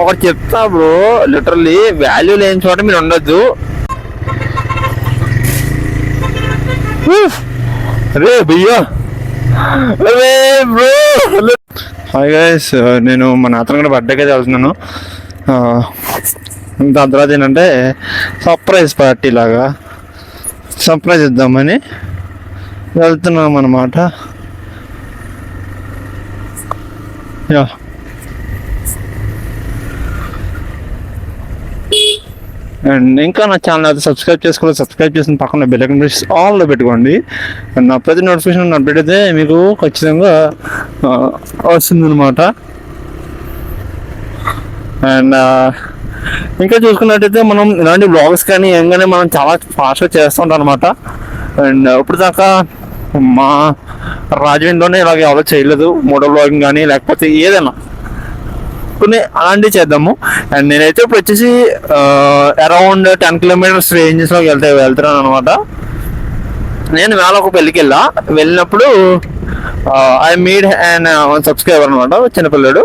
ఒకటి చెప్తా bro, literally value లేని చోట మీరు ఉండొద్దు. అరే భయ్యా, అరే బ్రో. హాయ్ గైస్, నేను మా నాతను కూడా బర్త్డేకి అయితే వెళ్తున్నాను. దాని తర్వాత ఏంటంటే సర్ప్రైజ్ పార్టీ లాగా సర్ప్రైజ్ ఇద్దామని వెళ్తున్నాం అన్నమాట. యా, అండ్ ఇంకా నా ఛానల్ అయితే సబ్స్క్రైబ్ చేసుకోవాలి. సబ్స్క్రైబ్ చేసిన పక్కన బెల్ ఐకాన్ ప్రెస్ ఆల్లో పెట్టుకోండి. అండ్ నా ప్రతి నోటిఫికేషన్ అప్డేట్ అయితే మీకు ఖచ్చితంగా వస్తుందన్నమాట. అండ్ ఇంకా చూసుకున్నట్టయితే మనం ఇలాంటి బ్లాగ్స్ కానీ ఏంగానే మనం చాలా ఫాస్ట్గా చేస్తూ ఉంటాం అనమాట. అండ్ ఇప్పుడు దాకా మా రాజమండ్రిలోనే ఇలాగ ఎవరో చేయలేదు, మోటో బ్లాగింగ్ కానీ లేకపోతే ఏదైనా కొన్ని అలాంటివి చేద్దాము. అండ్ నేనైతే ఇప్పుడు వచ్చేసి అరౌండ్ 10 kilometers రేంజెస్లోకి వెళ్తున్నాను అనమాట. నేను వేళ ఒక పెళ్ళికి వెళ్ళినప్పుడు I met and one subscriber అనమాట, చిన్నపిల్లడు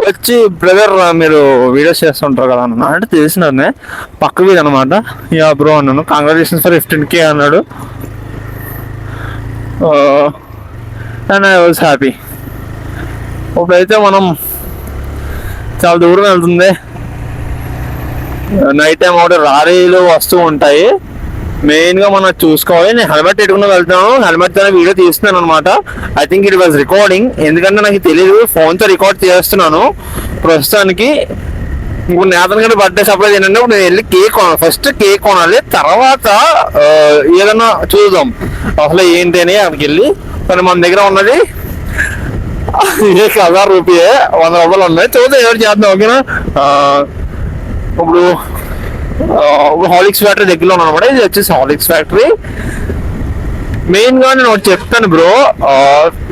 వచ్చి, బ్రదర్ మీరు వీడియోస్ చేస్తుంటారు కదా అన్న అంటే తెలిసినారనే పక్క వీధి అనమాట. యా బ్రో అన్నాను, కంగ్రాచులేషన్స్ ఫర్ 15K అన్నాడు. And I was happy. ఇప్పుడైతే మనం చాలా దూరం వెళ్తుంది. నైట్ టైం ఒకటి లారీలు వస్తూ ఉంటాయి, మెయిన్గా మనం చూసుకోవాలి. నేను హెల్మెట్ పెట్టుకుని వెళ్తాను, హెల్మెట్తో వీడియో తీస్తున్నాను అనమాట. I think it was recording, ఎందుకంటే నాకు తెలియదు, ఫోన్తో రికార్డ్ చేస్తున్నాను ప్రస్తుతానికి. ఇప్పుడు నేతన్ గంట బర్త్డే సర్ప్రైజ్ ఏంటంటే ఇప్పుడు నేను వెళ్ళి కేక్ కొనాలి, ఫస్ట్ కేక్ కొనాలి, తర్వాత ఏదన్నా చూద్దాం అసలు ఏంటి అని. అక్కడికి వెళ్ళి కానీ మన దగ్గర ఉన్నది 1000 రూపాయే, 100 రూపాయలు ఉన్నాయి, చూద్దాం ఎవరు చేద్దాం. ఓకేనా, ఇప్పుడు హాలిక్స్ ఫ్యాక్టరీ దగ్గరలో అనమాట. ఇది వచ్చేసి హాలిక్స్ ఫ్యాక్టరీ. మెయిన్ గా నేను ఒకటి చెప్తాను బ్రో,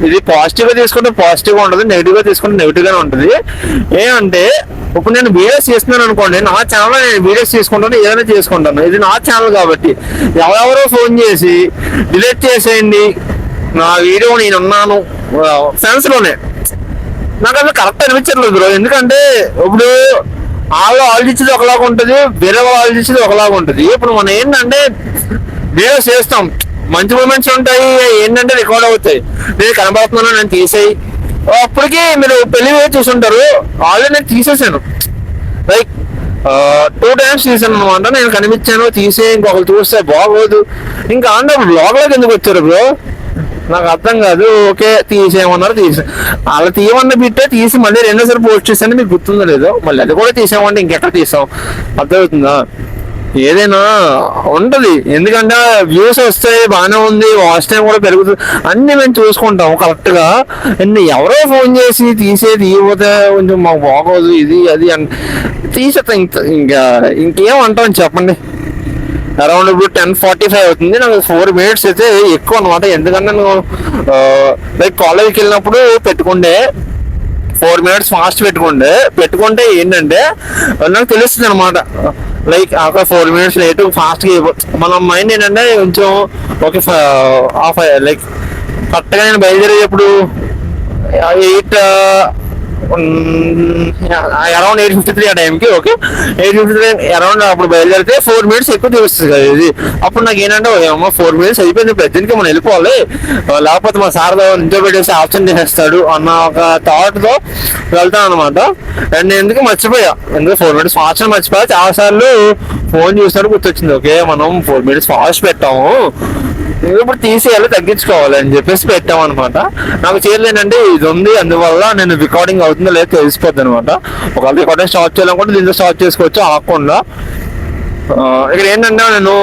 ఇది పాజిటివ్ గా తీసుకుంటే పాజిటివ్ గా ఉంటుంది, నెగిటివ్ గా తీసుకుంటే నెగిటివ్ గానే ఉంటుంది. ఏమంటే ఇప్పుడు నేను వీడియోస్ చేస్తున్నాను అనుకోండి, నా ఛానల్ నేను వీడియోస్ తీసుకుంటాను, ఏదైనా చేసుకుంటాను, ఇది నా ఛానల్ కాబట్టి ఎవరెవరో ఫోన్ చేసి డిలీట్ చేసేయండి నా వీడియో, నేనున్నాను సెన్స్ లోనే, నాకు అసలు కరెక్ట్ అనిపించట్లేదు బ్రో. ఎందుకంటే ఇప్పుడు వాళ్ళు ఆలోచించేది ఒకలాగా ఉంటుంది, వేరే వాళ్ళు ఆలోచించేది ఒకలాగా ఉంటుంది. ఇప్పుడు మనం ఏంటంటే వీడియోస్ చేస్తాం, మంచి మూమెంట్స్ ఉంటాయి, ఏంటంటే రికార్డ్ అవుతాయి, నేను కనబడుతున్నాను నేను తీసేయి. అప్పటికి మీరు పెళ్లి చూసుంటారు, ఆల్రెడీ నేను తీసేసాను, లైక్ 2 times తీసాను అనమాట. నేను కనిపించాను, తీసే ఇంకొకరు చూస్తే బాగోదు, ఇంకా అంటే బ్లాగ్లోకి ఎందుకు వచ్చారు బ్రో నాకు అర్థం కాదు. ఓకే తీసేయమన్నారు, అలా తీయమన్న బిట్టే తీసి మళ్ళీ 2సారి పోస్ట్ చేశాను, మీకు గుర్తుందో లేదో. మళ్ళీ అది కూడా తీసామంటే ఇంకెక్కడ తీసాం, అర్థమవుతుందా? ఏదైనా ఉంటుంది, ఎందుకంటే వ్యూస్ వస్తాయి, బాగానే ఉంది, వాచ్ టైం కూడా పెరుగుతుంది, అన్ని మేము చూసుకుంటాం కరెక్ట్గా. అండ్ ఎవరో ఫోన్ చేసి తీయకపోతే కొంచెం మాకు బాగోదు, ఇది అది అని తీసేస్తాం. ఇంకేమంటాం చెప్పండి. అరౌండ్ ఇప్పుడు 10:45 అవుతుంది, నాకు 4 minutes అయితే ఎక్కువ అనమాట. ఎందుకంటే నేను లైక్ కాలేజ్కి వెళ్ళినప్పుడు పెట్టుకుంటే 4 minutes ఫాస్ట్ పెట్టుకుంటే ఏంటంటే నాకు తెలుస్తుంది అనమాట, లైక్ ఒక 4 minutes లేట్ ఫాస్ట్గా మన మైండ్ ఏంటంటే కొంచెం ఓకే లైక్ కరెక్ట్గా నేను బయలుదేరేటప్పుడు 8:53 ఆ టైంకి. ఓకే 8:53 అరౌండ్ అప్పుడు బయలుదేరితే 4 minutes ఎక్కువ చూపిస్తుంది కదా ఇది. అప్పుడు నాకు ఏంటంటే 4 minutes అయిపోయింది, ప్రజెంట్కి మనం వెళ్ళిపోవాలి, లేకపోతే మా సార్ ఇంట్లో పెట్టేసి ఆప్షన్ చేసేస్తాడు అన్న ఒక థాట్తో వెళ్తాను అనమాట. అండ్ నేను ఎందుకు మర్చిపోయా, ఎందుకు 4 minutes ఫాస్ట్ మర్చిపోయా. చాలాసార్లు ఫోన్ చూసినట్టు గుర్తొచ్చింది, ఓకే మనం 4 minutes ఫాస్ట్ పెట్టాము, ఇప్పుడు తీసేయాలి, తగ్గించుకోవాలి అని చెప్పేసి పెట్టాం అనమాట. నాకు చేయలేనంటే ఇది ఉంది, అందువల్ల నేను రికార్డింగ్ అవుతుందో లేదో తెలిసిపోద్ది అనమాట. ఒకవేళ రికార్డింగ్ స్టార్ట్ చేయాలనుకుంటే దీంట్లో స్టార్ట్ చేసుకోవచ్చు ఆకుండా. ఇక్కడ ఏంటంటే నేను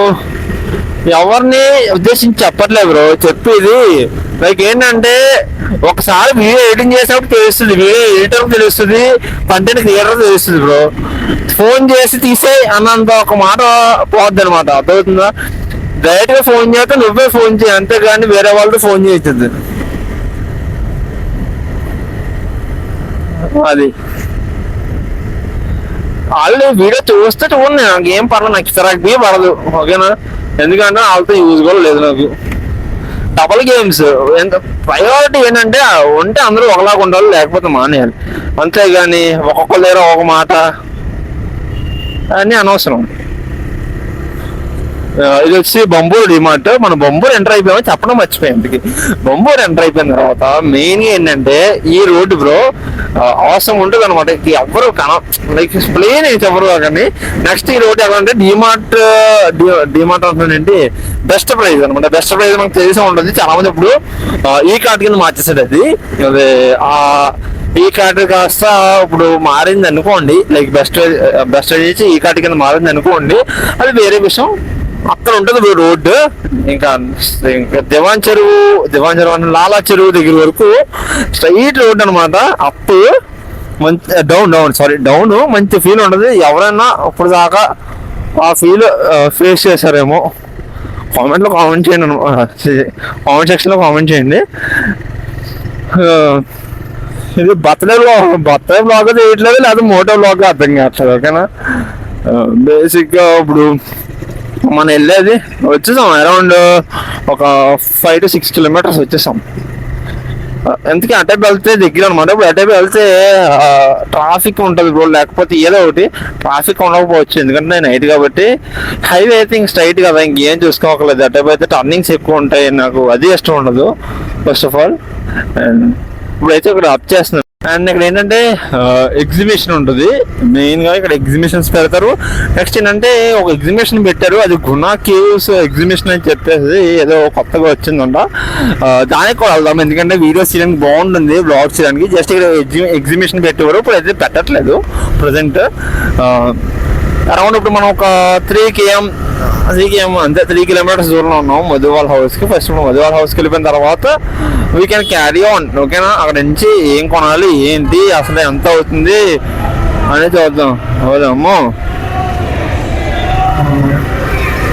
ఎవరిని ఉద్దేశించి చెప్పట్లేదు బ్రో, చెప్పేది లైక్ ఏంటంటే ఒకసారి వీడియో ఎడిటింగ్ చేసినప్పుడు తెలుస్తుంది, వీడియో ఎడిటర్ తెలుస్తుంది, కంటెంట్ క్రియేటర్ తెలుస్తుంది బ్రో. ఫోన్ చేసి తీసే అన్నంత ఒక మాట పోద్ది అనమాట, అర్థమవుతుందా? డైరెక్ట్ గా ఫోన్ చేస్తే నువ్వే ఫోన్ చేయి, అంతేగాని వేరే వాళ్ళతో ఫోన్ చేయొద్దు. అది వాళ్ళు వీడియో చూస్తే చూడండి, నాకు ఏం పర్లేదు, నాకు ఇతరాకి పడదు, ఓకేనా? ఎందుకంటే వాళ్ళతో యూజ్ కూడా లేదు నాకు. Double games. ఎంత ప్రయారిటీ ఏంటంటే ఉంటే అందరూ ఒకలాగా ఉండాలి, లేకపోతే మానేయాలి. అంతేగాని ఒక్కొక్కరి దగ్గర ఒక మాట అని అనవసరం. ఇది వచ్చి బొంబూరు డిమార్ట్. మనం బొంబూరు ఎంటర్ అయిపోయామో చెప్పడం మర్చిపోయాం. బొంబూరు ఎంటర్ అయిపోయిన తర్వాత మెయిన్ గా ఏంటంటే ఈ రోడ్డు బ్రో అవసరం ఉంటుంది అనమాట. ఎవరు లైక్ ప్లేన్ అయితే ఎవరు కానీ నెక్స్ట్ ఈ రోడ్డు ఎవరంటే డిమార్ట్ అంటున్నానండి, బెస్ట్ ప్రైజ్ అనమాట. బెస్ట్ ప్రైజ్ మనకు తెలిసే ఉంటుంది. చాలా మంది ఇప్పుడు ఈ కార్డ్ కింద మార్చేసాడు. అది ఈ కార్డు కాస్త ఇప్పుడు మారింది అనుకోండి, లైక్ బెస్ట్ చేసి ఈ కార్డు కింద మారింది అనుకోండి, అది వేరే విషయం. అక్కడ ఉంటుంది రోడ్డు. ఇంకా దివాన్ చెరువు అంటే లాలా చెరువు దగ్గర వరకు స్ట్రైట్ రోడ్ అనమాట. అప్ మంచి డౌన్ మంచి ఫీల్ ఉంటుంది. ఎవరైనా ఇప్పుడు దాకా ఆ ఫీల్ ఫేస్ చేశారేమో కామెంట్ చేయండి, కామెంట్ సెక్షన్లో కామెంట్ చేయండి. ఇది బర్త్డే బ్లాగ్ చేయట్లేదు, లేదా మోటో బ్లాగ్ అర్థం కావట్లేదు. ఓకేనా, బేసిక్గా ఇప్పుడు మనం వెళ్ళేది వచ్చేసాం అరౌండ్ ఒక 5 to 6 kilometers వచ్చేసాం. ఎందుకే అటైపు వెళ్తే దగ్గర అనమాట. ఇప్పుడు అటైపు వెళ్తే ట్రాఫిక్ ఉంటుంది బ్రో, లేకపోతే ఏదో ఒకటి ట్రాఫిక్ ఉండకపోవచ్చు. ఎందుకంటే నైట్ కాబట్టి హైవే అయితే ఇంక స్ట్రైట్ కదా, ఇంకేం చూసుకోకలేదు. అటైపు అయితే టర్నింగ్స్ ఎక్కువ ఉంటాయి, నాకు అది ఇష్టం ఉండదు ఫస్ట్ ఆఫ్ ఆల్. అండ్ ఇప్పుడైతే ఇక్కడ అప్ చేస్తున్నాను. అండ్ ఇక్కడ ఏంటంటే ఎగ్జిబిషన్ ఉంటుంది. మెయిన్గా ఇక్కడ ఎగ్జిబిషన్స్ పెడతారు. నెక్స్ట్ ఏంటంటే ఒక ఎగ్జిబిషన్ పెట్టారు, అది గుణా కేవ్స్ ఎగ్జిబిషన్ అని చెప్పేసి ఏదో కొత్తగా వచ్చిందంట. దానికి కూడా వెళ్దాం, ఎందుకంటే వీడియోస్ చేయడానికి బాగుంటుంది, బ్లాగ్స్ చేయడానికి. జస్ట్ ఇక్కడ ఎగ్జిబిషన్ పెట్టేవారు, ఇప్పుడు అయితే పెట్టట్లేదు ప్రజెంట్. అరౌండ్ ఇప్పుడు మనం ఒక 3 km అంతే 3 kilometers దూరంలో ఉన్నాం మధువాల్ హౌస్కి. ఫస్ట్ మధువాల్ హౌస్కి వెళ్ళిపోయిన తర్వాత వీ కెన్ క్యారీ ఆన్. ఓకేనా, అక్కడ నుంచి ఏం కొనాలి ఏంటి అసలు ఎంత అవుతుంది అనేది చూద్దాం. అవుదమ్మో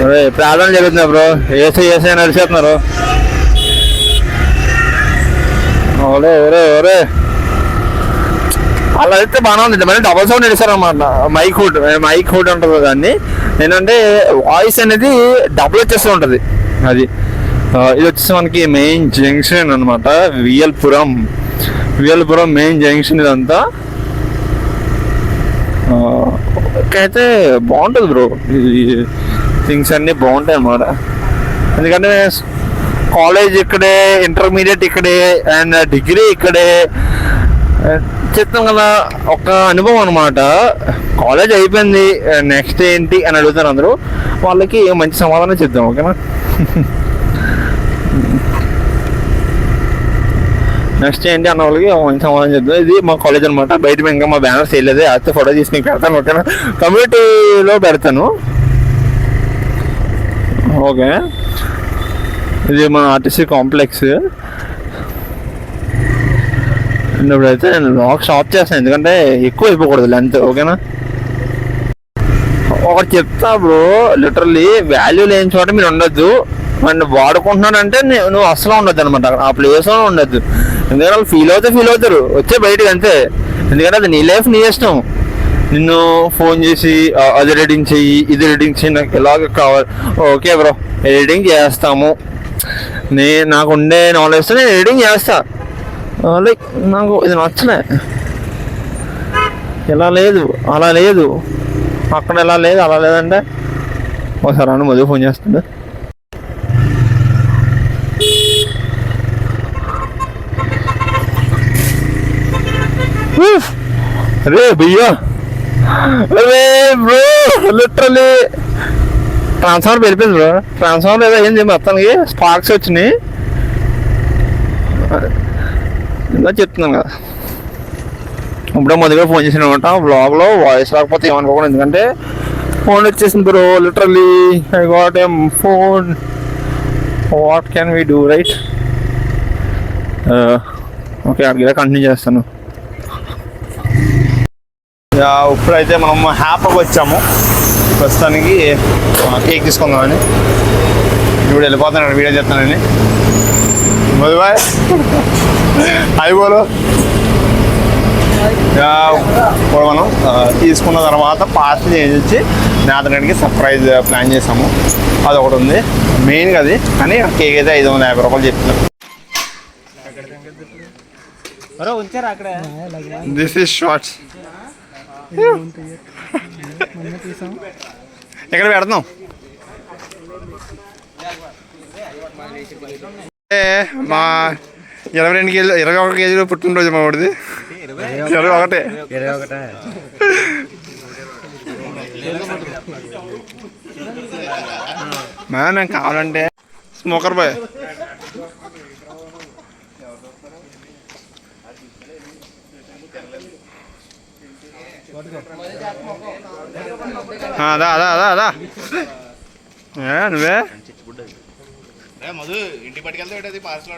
అదే ప్రార్థన జరుగుతుంది బ్రో, ఏసీ నడిచేస్తున్నారు. ఒరే అలా అయితే బాగానే ఉంది. మళ్ళీ డబల్ సౌండ్ నడిచారనమాట. మైక్ హుడ్ ఉంటుంది దాన్ని. ఏంటంటే వాయిస్ అనేది డబుల్ వచ్చేస్తూ ఉంటుంది. అది ఇది వచ్చేసి మనకి మెయిన్ జంక్షన్ అనమాట. వియల్పురం మెయిన్ జంక్షన్ ఇదంతా. అయితే బాగుంటుంది బ్రో, థింగ్స్ అన్నీ బాగుంటాయి అన్నమాట. ఎందుకంటే కాలేజ్ ఇక్కడే, ఇంటర్మీడియట్ ఇక్కడే, అండ్ డిగ్రీ ఇక్కడే. చెప్తాం కదా, ఒక అనుభవం అనమాట. కాలేజ్ అయిపోయింది, నెక్స్ట్ ఏంటి అని అడుగుతారు అందరూ. వాళ్ళకి మంచి సమాధానం చెప్తాం. ఓకేనా, నెక్స్ట్ ఏంటి అన్న వాళ్ళకి మంచి సమాధానం చెప్తాం. ఇది మా కాలేజ్ అనమాట. బయట ఇంకా మా బ్యానర్స్ వేయలేదు, అయితే ఫోటో తీసి మీకు పెడతాను. ఓకేనా, కమ్యూనిటీలో పెడతాను. ఓకే, ఇది మన ఆర్టీసీ కాంప్లెక్స్. ఇప్పుడైతే నేను లాక్ స్టాప్ చేస్తాను, ఎందుకంటే ఎక్కువ అయిపోకూడదు లెంత్. ఓకేనా, ఒకటి చెప్తా బ్రో, లిటరల్లీ వాల్యూ లేని చోట మీరు ఉండొద్దు. అండ్ వాడుకుంటున్నాడంటే నువ్వు అసలు ఉండొద్దు అనమాట, ఆ ప్లేస్లో ఉండొద్దు. ఎందుకంటే వాళ్ళు ఫీల్ అవుతారు వచ్చే బయటకు, అంతే. ఎందుకంటే అది నీ లైఫ్, నీ ఇష్టం. నిన్ను ఫోన్ చేసి అది ఎడిటింగ్ చెయ్యి, ఇది ఎడిటింగ్ చెయ్యి, నాకు ఎలాగ కావాలి. ఓకే బ్రో, ఎడిటింగ్ చేస్తాము. నాకు ఉండే నాలెడ్జ్తో నేను ఎడిటింగ్ చేస్తా. లైక్ నాకు ఇది నచ్చలే, ఇలా లేదు, అలా లేదు, అక్కడ ఎలా లేదు, అలా లేదంటే ఒకసారి అని మధు ఫోన్ చేస్తాడు. అరే భయ్యా, అరే బ్రో, లిటరలీ ట్రాన్స్ఫార్మర్ వెళ్ళిపోయింది బ్రో. ట్రాన్స్ఫార్మర్ ఏదో అయింది మొత్తానికి, స్పార్క్స్ వచ్చినాయి. ఇలా చెప్తున్నాను కదా, ఇప్పుడే మొదటిగా ఫోన్ చేసిన అనమాట. బ్లాగ్లో వాయిస్ రాకపోతే ఏమనుకోకుండా, ఎందుకంటే ఫోన్ వచ్చేసింది bro. Literally I got a phone, what can we do, right? Okay, అడిగితే కంటిన్యూ చేస్తాను. ఇప్పుడైతే మనం హ్యాపీగా వచ్చాము. ప్రస్తుతానికి కేక్ తీసుకుందామని. ఇప్పుడు వెళ్ళిపోతాను, వీడియో చేస్తానని. మధుబాయ్ హాయ్ బోలో. ఇప్పుడు మనం తీసుకున్న తర్వాత పార్సల్ చేసి అతనికి సర్ప్రైజ్ ప్లాన్ చేసాము. అదొకటి ఉంది మెయిన్గా అది, కానీ కేక్ అయితే 550 రూపాయలు చెప్తున్నారు. This is shorts. ఎక్కడ పెడతాం? మా 21 కేజీలు పుట్టినరోజు మా వాడిది. 21 మేము కావాలంటే స్మోకర్ బాయ్. అదా అదా అదా అదా నువ్వే మధు ఇంటికి పట్టుకెళ్తే parcel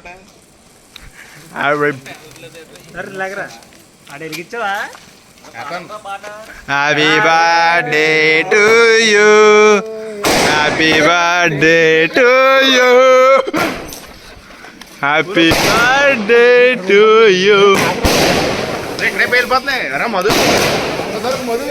happy birthday to you, happy birthday to you, happy birthday to you. ఇక్కడే పేలిపోతున్నాయి రా మధు. మధు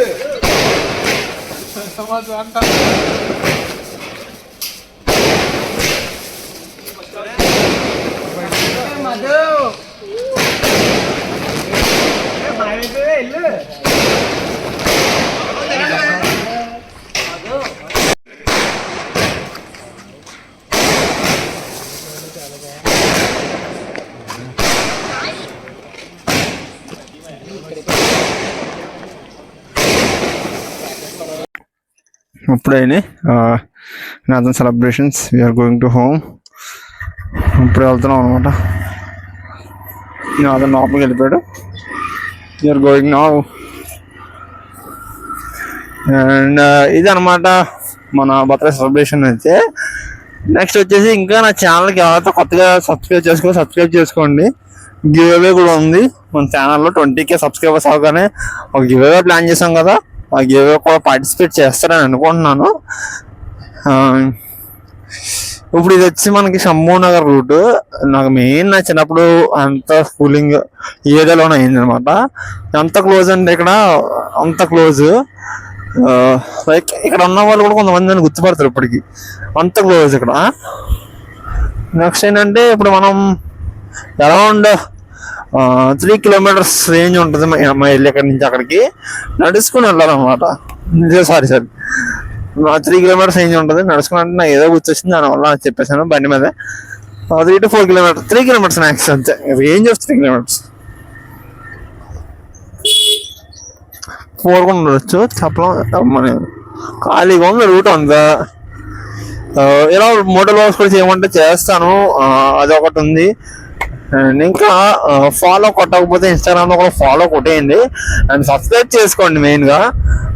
ఇప్పుడైనా నాదన్ celebrations, we're going to home. ఇప్పుడు వెళ్తున్నాం అనమాట. నాదన్ లోపలికి వెళ్ళిపోయాడు. We are going now. అండ్ ఇది అనమాట మన బర్త్డే సెలబ్రేషన్. అయితే నెక్స్ట్ వచ్చేసి ఇంకా నా ఛానల్కి ఎవరైతే కొత్తగా సబ్స్క్రైబ్ చేసుకోండి. గివ్ అవే కూడా ఉంది మన ఛానల్లో. 20K సబ్స్క్రైబర్స్ అవగానే ఒక గివ్ అవే ప్లాన్ చేసాం కదా, ఆ గివ్ అవే కూడా పార్టిసిపేట్ చేస్తారని అనుకుంటున్నాను. ఇప్పుడు ఇది వచ్చి మనకి శంభూనగర్ రూట్. నాకు మెయిన్ నా చిన్నప్పుడు అంత స్కూలింగ్ ఈ ఏరియాలోనే అయింది అనమాట. ఎంత క్లోజ్ అంటే ఇక్కడ అంత క్లోజ్, లైక్ ఇక్కడ ఉన్న వాళ్ళు కూడా కొంతమంది అని గుర్తుపడతారు ఇప్పటికి, అంత క్లోజ్ ఇక్కడ. నెక్స్ట్ ఏంటంటే ఇప్పుడు మనం అరౌండ్ 3 kilometers రేంజ్ ఉంటుంది మా ఇల్లు ఎక్కడి నుంచి అక్కడికి నడుచుకుని వెళ్ళాలన్నమాట. సారీ 3 kilometers రేంజ్ ఉంటుంది నడుచుకుని. అంటే నాకు ఏదో గుర్తొచ్చింది, దానివల్ల చెప్పేసాను. బండి మీద 3 to 4 kilometers, 3 kilometers మ్యాక్స్ అంతే, రేంజ్ ఆఫ్ 3 kilometers. 4 కూడా ఉండొచ్చు చెప్పడం. మన ఖాళీగా ఉంది రూట్ అంతా. ఇలా మోటో బ్లాగ్స్ కూడా చేయమంటే చేస్తాను, అదొకటి ఉంది. అండ్ ఇంకా ఫాలో కొట్టకపోతే ఇన్స్టాగ్రామ్ లో కూడా ఫాలో కొట్టేయండి. అండ్ సబ్స్క్రైబ్ చేసుకోండి, మెయిన్ గా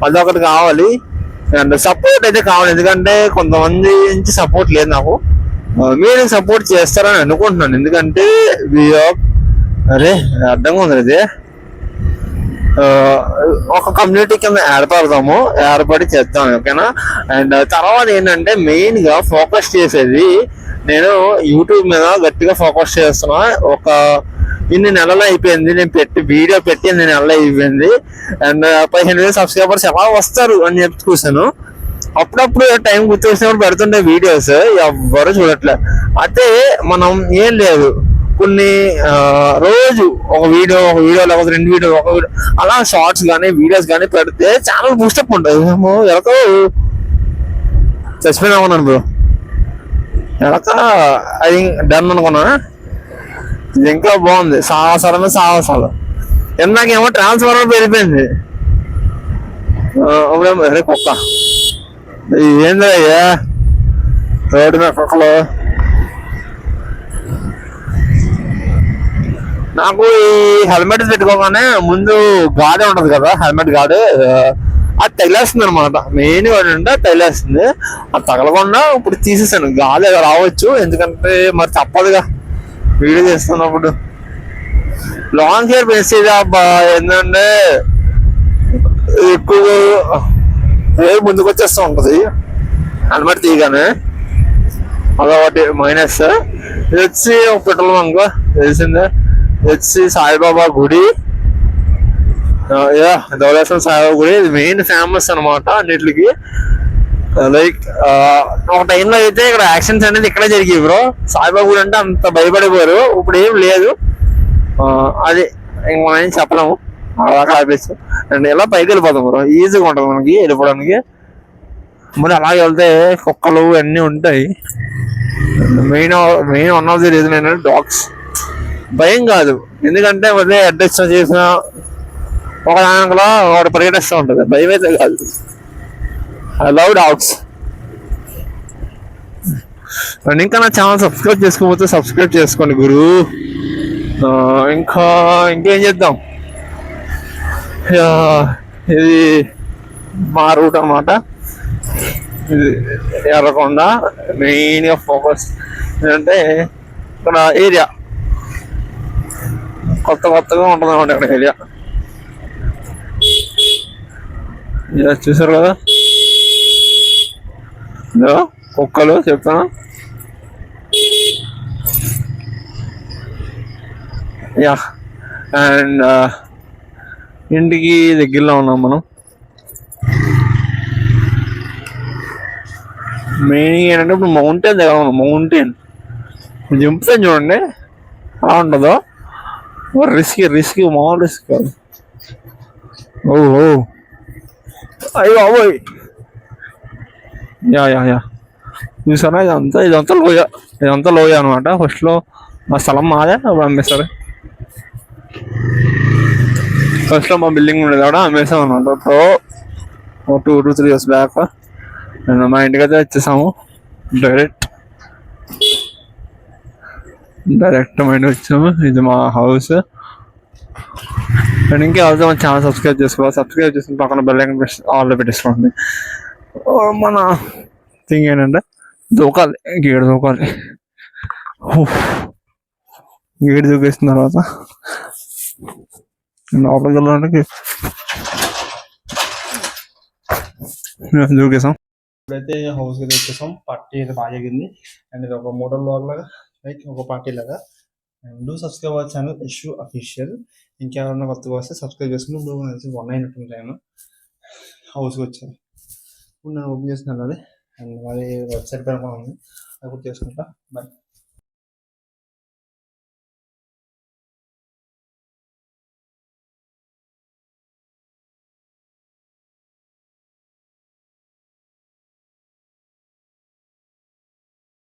అదొకటి కావాలి. అండ్ సపోర్ట్ అయితే కావాలి, ఎందుకంటే కొంతమంది నుంచి సపోర్ట్ లేదు నాకు. మీరు సపోర్ట్ చేస్తారని అనుకుంటున్నాను, ఎందుకంటే అరే అర్థంగా ఉంది ఇది. ఒక కమ్యూనిటీ కింద ఏర్పడి చేద్దాం, ఓకేనా. అండ్ తర్వాత ఏంటంటే మెయిన్ గా ఫోకస్ చేసేది, నేను యూట్యూబ్ మీద గట్టిగా ఫోకస్ చేస్తున్నా. ఒక ఇన్ని నెలలు అయిపోయింది నేను వీడియో పెట్టి 8 నెలలు అయిపోయింది. అండ్ 15,000 సబ్స్క్రైబర్స్ ఎలా వస్తారు అని చెప్పి చూసాను. అప్పుడప్పుడు టైం గుర్తు వచ్చినప్పుడు పెడుతుండే వీడియోస్, ఎవ్వరు చూడట్లే. అయితే మనం ఏం లేదు, కొన్ని రోజు ఒక వీడియో లేకపోతే 2 వీడియోలు, ఒక వీడియో అలా షార్ట్స్ కానీ వీడియోస్ కానీ పెడితే ఛానల్ బూస్టప్ ఉంటుంది. ఎలాగో చచ్చిపోయినామన్నాను బ్రో, ఎలాక అది డన్ అనుకున్నా. ఇది ఇంకా బాగుంది, సాహసాలు. ఇందాకేమో ట్రాన్స్ఫార్మర్ పెరిగిపోయింది. అరే కుక్క ఏందయ్యా రోడ్డు మీద కుక్కలు. నాకు ఈ హెల్మెట్ పెట్టుకోగానే ముందు గాడే ఉంటది కదా, హెల్మెట్ గాడే, అది తగిలేస్తుంది అనమాట. మెయిన్ ఏంటంటే తగిలేస్తుంది. అది తగలకుండా ఇప్పుడు తీసేసాను. గాలి రావచ్చు, ఎందుకంటే మరి తప్పదుగా వీడియో చేస్తున్నప్పుడు. లాంగ్ హెయిర్ పెంచేది అబ్బా, ఏంటంటే ఎక్కువ హెయిర్ ముందుకు వచ్చేస్తూ ఉంటది హెల్మెట్ తీయగానే, అదొకటి మైనస్. ఇది వచ్చి ఒక పెట్రోల్ బంక్ తెలిసిందే, వచ్చి సాయిబాబా గుడి, ధవళేశ్వరం సాయిబాబా గుడి. ఇది మెయిన్ ఫేమస్ అనమాట అన్నిటికి. లైక్ ఒక టైంలో అయితే ఇక్కడ యాక్షన్స్ అనేది ఇక్కడే జరిగాయి బ్రో. సాయిబాబా గుడి అంటే అంత భయపడిపోయారు, ఇప్పుడు ఏం లేదు. అది ఇంక మనం ఏం చెప్పలేము, అలా ఆపేసి అండ్ ఇలా పైకి వెళ్ళిపోతాం బ్రో. ఈజీగా ఉంటుంది మనకి వెళ్ళిపోవడానికి. మరి అలాగే వెళ్తే కుక్కలు అన్నీ ఉంటాయి. Main main one of the reason ఏంటంటే డాగ్స్. భయం కాదు, ఎందుకంటే అదే అడ్రస్ చేసిన ఒక దానిలో ఒకటి పరిగెట్టేస్తూ ఉంటుంది, భయం అయితే కాదు. I love dogs. అండ్ ఇంకా నా ఛానల్ సబ్స్క్రైబ్ చేసుకోకపోతే సబ్స్క్రైబ్ చేసుకోండి గురు. ఇంకేం చేద్దాం. ఇది మా రూట్ అన్నమాట. ఇది ఎర్రకొండ. మెయిన్గా ఫోకస్ ఏంటంటే ఇక్కడ ఏరియా కొత్తగా ఉంటుంది అన్నమాట ఇక్కడ ఏరియా. చూసారు కదా కుక్కలు చెప్తాను. యా అండ్ ఇంటికి దగ్గరలో ఉన్నాం మనం. మెయిన్ ఏంటంటే ఇప్పుడు మౌంటైన్ దగ్గర ఉన్నాం. మౌంటైన్ జంపుతాను చూడండి అలా ఉంటుందో. రిస్క్ మామూలు రిస్క్ కాదు. ఓహో అయ్యో అవ్వయ్. యా చూసారా, ఇదంతా లోయ అనమాట. ఫస్ట్లో మా స్థలం మాదే, అప్పుడు అమ్మేస్తారు. ఫస్ట్లో మా బిల్డింగ్ ఉండేది కూడా అమ్మేసాం అనమాట. Two 3 years back. నేను మా ఇంటికైతే వచ్చేసాము. డైరెక్ట్ మా ఇంటికి వచ్చాము. ఇది మా హౌస్. అండ్ ఇంకా వెళ్తే మన ఛానల్ సబ్స్క్రైబ్ చేసుకోవాలి. సబ్స్క్రైబ్ చేసుకుని పక్కన బెల్ ఐకాన్ ఆల్లో పెట్టేసుకోండి. మన థింగ్ ఏంటంటే దూకాలి, గేడు దూకాలి. గేడు దూకేసిన తర్వాత లోపలికి వెళ్ళడానికి దూకేసాం. ఇప్పుడైతే హౌస్కి అయితే వచ్చేసాం. పార్టీ అయితే బాగా జరిగింది. అండ్ ఇది ఒక మోడల్ బ్లాగ్ లాగా, లైక్ ఒక పార్టీ లాగా. And subscribe our channel issue official. ఇంకెవరన్నా కొత్తగా వస్తే సబ్స్క్రైబ్ చేసుకుని. ఇప్పుడు నేను 1 అయినట్టుంది టైం. హౌస్కి వచ్చాను. ఇప్పుడు నేను ఓపెన్ చేస్తున్నాను అది. అండ్ మరి వెబ్సైట్ పైన ఉంది, అది కూడా చేసుకుంటా. బాయ్.